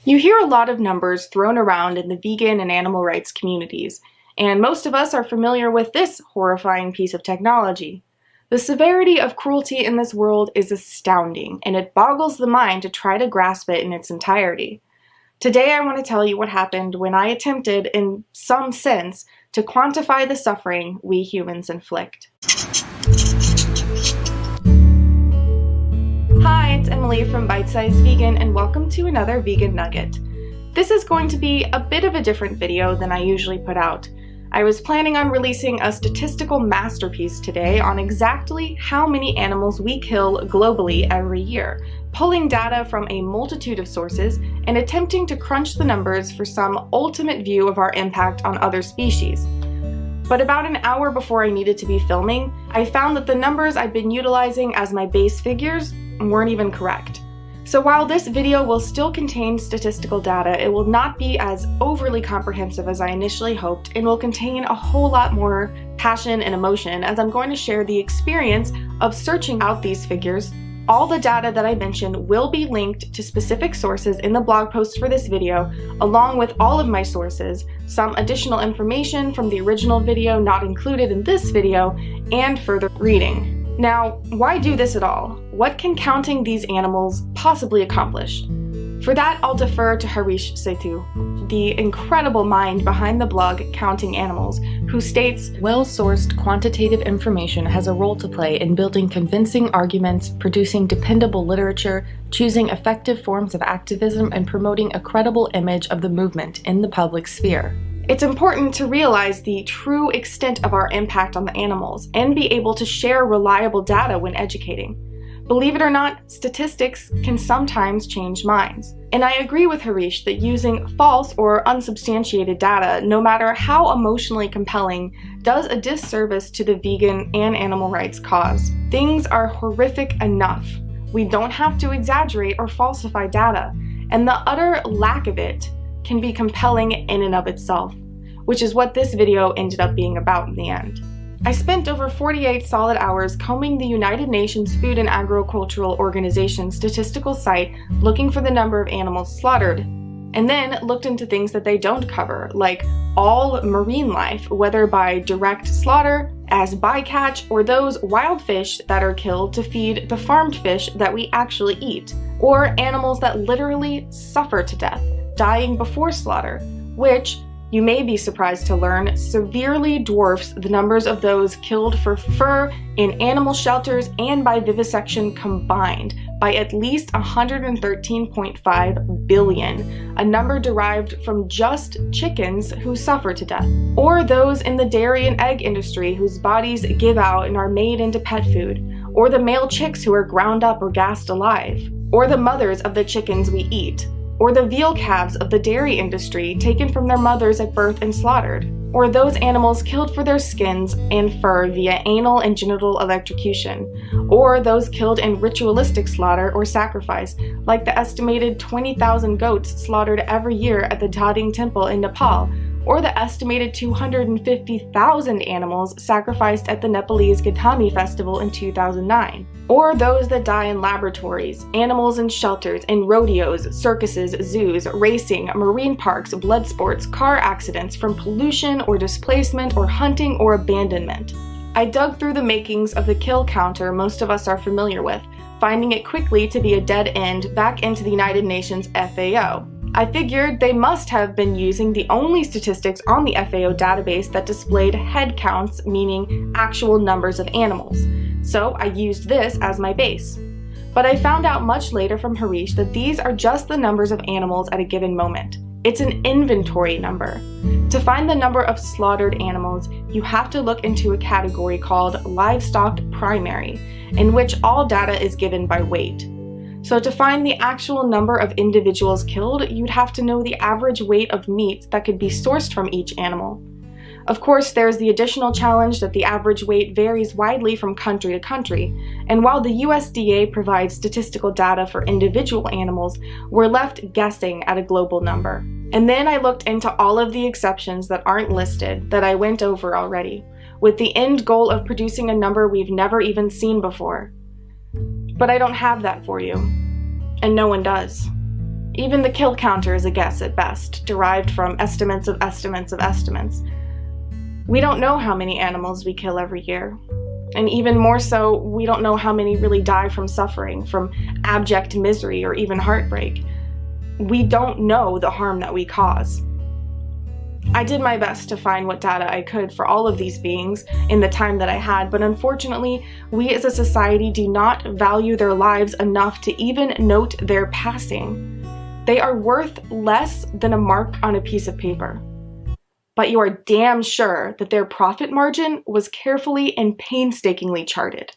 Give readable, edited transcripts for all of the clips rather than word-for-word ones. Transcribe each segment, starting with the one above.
You hear a lot of numbers thrown around in the vegan and animal rights communities, and most of us are familiar with this horrifying piece of technology. The severity of cruelty in this world is astounding, and it boggles the mind to try to grasp it in its entirety. Today I want to tell you what happened when I attempted, in some sense, to quantify the suffering we humans inflict. Hi, it's Emily from Bite Size Vegan, and welcome to another Vegan Nugget. This is going to be a bit of a different video than I usually put out. I was planning on releasing a statistical masterpiece today on exactly how many animals we kill globally every year, pulling data from a multitude of sources and attempting to crunch the numbers for some ultimate view of our impact on other species. But about an hour before I needed to be filming, I found that the numbers I'd been utilizing as my base figures weren't even correct. So while this video will still contain statistical data, it will not be as overly comprehensive as I initially hoped and will contain a whole lot more passion and emotion, as I'm going to share the experience of searching out these figures. All the data that I mentioned will be linked to specific sources in the blog post for this video, along with all of my sources, some additional information from the original video not included in this video, and further reading. Now, why do this at all? What can counting these animals possibly accomplish? For that, I'll defer to Harish Setu, the incredible mind behind the blog Counting Animals, who states, "Well-sourced quantitative information has a role to play in building convincing arguments, producing dependable literature, choosing effective forms of activism, and promoting a credible image of the movement in the public sphere." It's important to realize the true extent of our impact on the animals and be able to share reliable data when educating. Believe it or not, statistics can sometimes change minds. And I agree with Harish that using false or unsubstantiated data, no matter how emotionally compelling, does a disservice to the vegan and animal rights cause. Things are horrific enough. We don't have to exaggerate or falsify data, and the utter lack of it can be compelling in and of itself, which is what this video ended up being about in the end. I spent over 48 solid hours combing the United Nations Food and Agricultural Organization statistical site looking for the number of animals slaughtered, and then looked into things that they don't cover, like all marine life, whether by direct slaughter, as bycatch, or those wild fish that are killed to feed the farmed fish that we actually eat, or animals that literally suffer to death, dying before slaughter, which, you may be surprised to learn, severely dwarfs the numbers of those killed for fur in animal shelters and by vivisection combined by at least 113.5 billion, a number derived from just chickens who suffer to death, or those in the dairy and egg industry whose bodies give out and are made into pet food, or the male chicks who are ground up or gassed alive, or the mothers of the chickens we eat, or the veal calves of the dairy industry taken from their mothers at birth and slaughtered, or those animals killed for their skins and fur via anal and genital electrocution, or those killed in ritualistic slaughter or sacrifice, like the estimated 20,000 goats slaughtered every year at the Tading Temple in Nepal, or the estimated 250,000 animals sacrificed at the Nepalese Gautami Festival in 2009. Or those that die in laboratories, animals in shelters, in rodeos, circuses, zoos, racing, marine parks, blood sports, car accidents from pollution or displacement or hunting or abandonment. I dug through the makings of the kill counter most of us are familiar with, finding it quickly to be a dead end back into the United Nations FAO. I figured they must have been using the only statistics on the FAO database that displayed head counts, meaning actual numbers of animals. So I used this as my base. But I found out much later from Harish that these are just the numbers of animals at a given moment. It's an inventory number. To find the number of slaughtered animals, you have to look into a category called livestock primary, in which all data is given by weight. So to find the actual number of individuals killed, you'd have to know the average weight of meat that could be sourced from each animal. Of course, there's the additional challenge that the average weight varies widely from country to country, and while the USDA provides statistical data for individual animals, we're left guessing at a global number. And then I looked into all of the exceptions that aren't listed that I went over already, with the end goal of producing a number we've never even seen before. But I don't have that for you, and no one does. Even the kill counter is a guess at best, derived from estimates of estimates of estimates. We don't know how many animals we kill every year. And even more so, we don't know how many really die from suffering, from abject misery, or even heartbreak. We don't know the harm that we cause. I did my best to find what data I could for all of these beings in the time that I had, but unfortunately, we as a society do not value their lives enough to even note their passing. They are worth less than a mark on a piece of paper. But you are damn sure that their profit margin was carefully and painstakingly charted.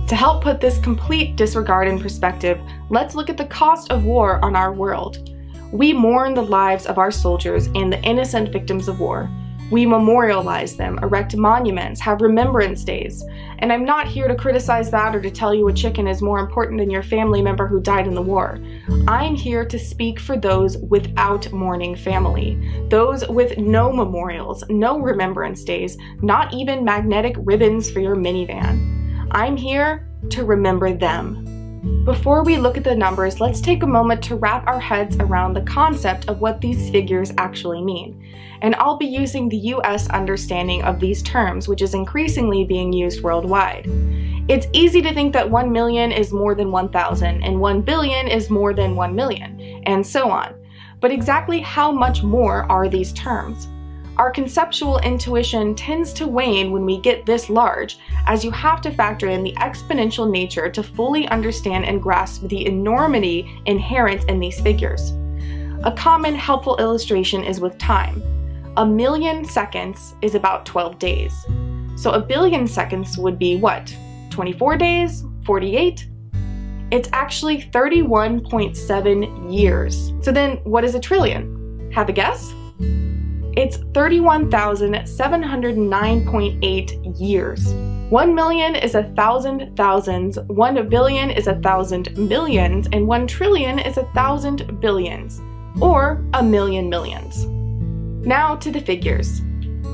To help put this complete disregard in perspective, let's look at the cost of war on our world. We mourn the lives of our soldiers and the innocent victims of war. We memorialize them, erect monuments, have remembrance days. And I'm not here to criticize that or to tell you a chicken is more important than your family member who died in the war. I'm here to speak for those without mourning family, those with no memorials, no remembrance days, not even magnetic ribbons for your minivan. I'm here to remember them. Before we look at the numbers, let's take a moment to wrap our heads around the concept of what these figures actually mean. And I'll be using the US understanding of these terms, which is increasingly being used worldwide. It's easy to think that 1 million is more than 1,000, and 1 billion is more than 1 million, and so on. But exactly how much more are these terms? Our conceptual intuition tends to wane when we get this large, as you have to factor in the exponential nature to fully understand and grasp the enormity inherent in these figures. A common helpful illustration is with time. 1 million seconds is about 12 days. So 1 billion seconds would be what? 24 days? 48? It's actually 31.7 years. So then what is a trillion? Have a guess? It's 31,709.8 years. 1 million is 1,000 thousands, 1 billion is 1,000 millions, and 1 trillion is 1,000 billions, or a million millions. Now to the figures.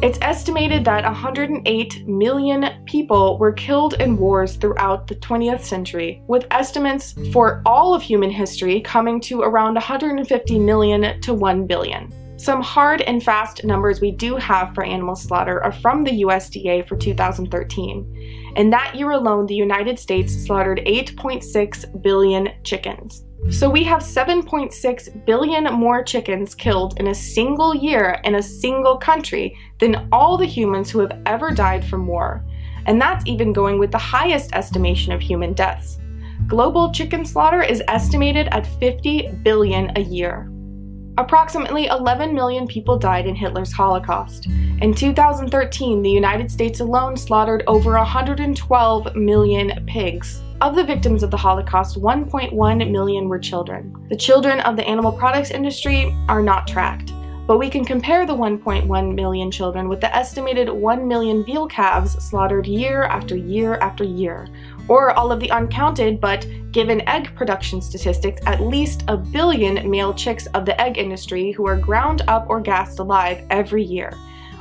It's estimated that 108 million people were killed in wars throughout the 20th century, with estimates for all of human history coming to around 150 million to 1 billion. Some hard and fast numbers we do have for animal slaughter are from the USDA for 2013. In that year alone, the United States slaughtered 8.6 billion chickens. So we have 7.6 billion more chickens killed in a single year in a single country than all the humans who have ever died from war. And that's even going with the highest estimation of human deaths. Global chicken slaughter is estimated at 50 billion a year. Approximately 11 million people died in Hitler's Holocaust. In 2013, the United States alone slaughtered over 112 million pigs. Of the victims of the Holocaust, 1.1 million were children. The children of the animal products industry are not tracked, but we can compare the 1.1 million children with the estimated 1 million veal calves slaughtered year after year after year, or all of the uncounted but, given egg production statistics, at least 1 billion male chicks of the egg industry who are ground up or gassed alive every year,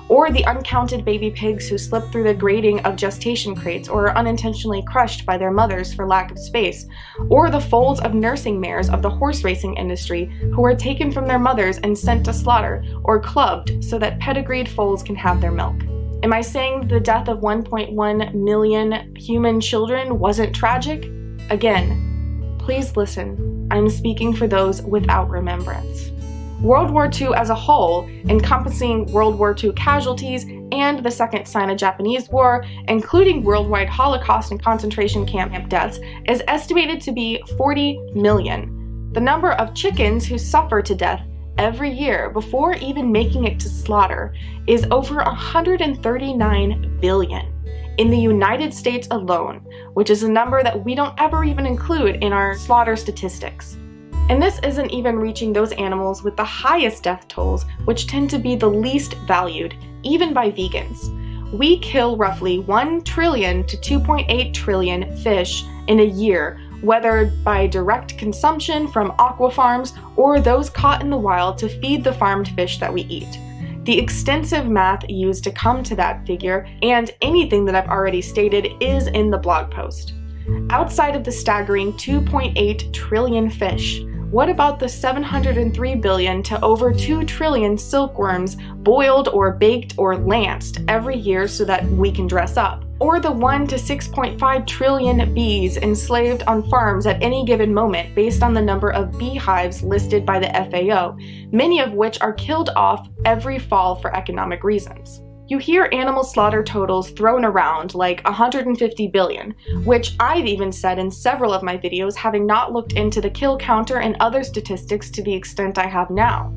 or the uncounted baby pigs who slip through the grating of gestation crates or are unintentionally crushed by their mothers for lack of space, or the foals of nursing mares of the horse racing industry who are taken from their mothers and sent to slaughter, or clubbed so that pedigreed foals can have their milk. Am I saying the death of 1.1 million human children wasn't tragic? Again, please listen. I'm speaking for those without remembrance. World War II as a whole, encompassing World War II casualties and the Second Sino-Japanese War, including worldwide Holocaust and concentration camp deaths, is estimated to be 40 million. The number of chickens who suffer to death every year before even making it to slaughter is over 139 billion in the United States alone, which is a number that we don't ever even include in our slaughter statistics. And this isn't even reaching those animals with the highest death tolls, which tend to be the least valued, even by vegans. We kill roughly 1 trillion to 2.8 trillion fish in a year, whether by direct consumption from aqua farms or those caught in the wild to feed the farmed fish that we eat. The extensive math used to come to that figure, and anything that I've already stated, is in the blog post. Outside of the staggering 2.8 trillion fish, what about the 703 billion to over 2 trillion silkworms boiled or baked or lanced every year so that we can dress up? Or the 1 to 6.5 trillion bees enslaved on farms at any given moment based on the number of beehives listed by the FAO, many of which are killed off every fall for economic reasons. You hear animal slaughter totals thrown around like 150 billion, which I've even said in several of my videos, having not looked into the kill counter and other statistics to the extent I have now.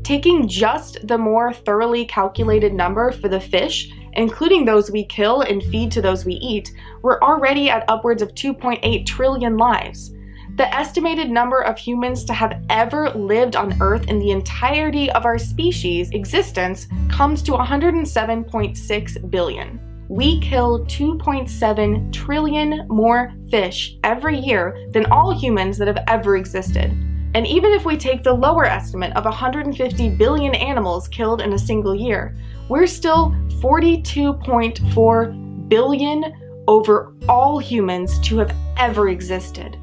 Taking just the more thoroughly calculated number for the fish, including those we kill and feed to those we eat, we're already at upwards of 2.8 trillion lives. The estimated number of humans to have ever lived on Earth in the entirety of our species' existence comes to 107.6 billion. We kill 2.7 trillion more fish every year than all humans that have ever existed. And even if we take the lower estimate of 150 billion animals killed in a single year, we're still 42.4 billion over all humans to have ever existed.